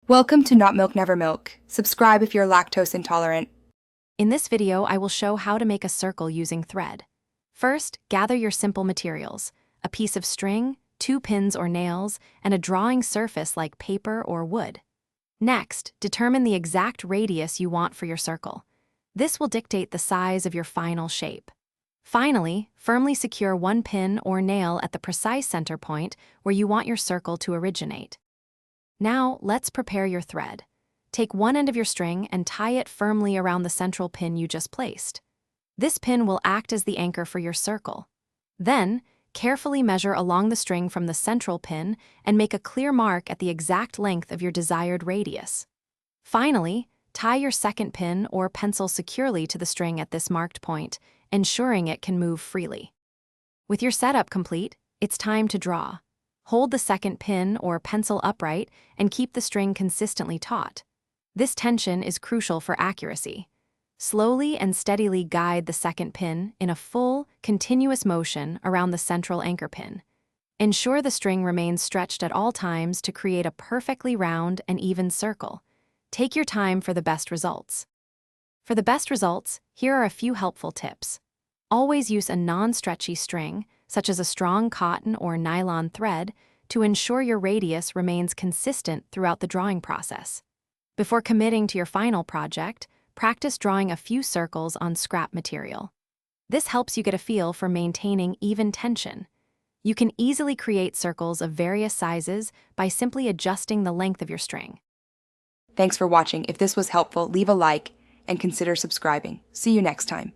Welcome to Not Milk Never Milk. Subscribe if you're lactose intolerant. In this video, I will show how to make a circle using thread. First, gather your simple materials: a piece of string, 2 pins or nails, and a drawing surface like paper or wood. Next, determine the exact radius you want for your circle. This will dictate the size of your final shape. Finally, firmly secure 1 pin or nail at the precise center point where you want your circle to originate. Now, let's prepare your thread. Take one end of your string and tie it firmly around the central pin you just placed. This pin will act as the anchor for your circle. Then, carefully measure along the string from the central pin and make a clear mark at the exact length of your desired radius. Finally, tie your second pin or pencil securely to the string at this marked point, ensuring it can move freely. With your setup complete, it's time to draw. Hold the second pin or pencil upright and keep the string consistently taut. This tension is crucial for accuracy. Slowly and steadily guide the second pin in a full, continuous motion around the central anchor pin. Ensure the string remains stretched at all times to create a perfectly round and even circle. Take your time for the best results. For the best results, here are a few helpful tips. Always use a non-stretchy string, such as a strong cotton or nylon thread, to ensure your radius remains consistent throughout the drawing process. Before committing to your final project, practice drawing a few circles on scrap material. This helps you get a feel for maintaining even tension. You can easily create circles of various sizes by simply adjusting the length of your string. Thanks for watching. If this was helpful, leave a like and consider subscribing. See you next time.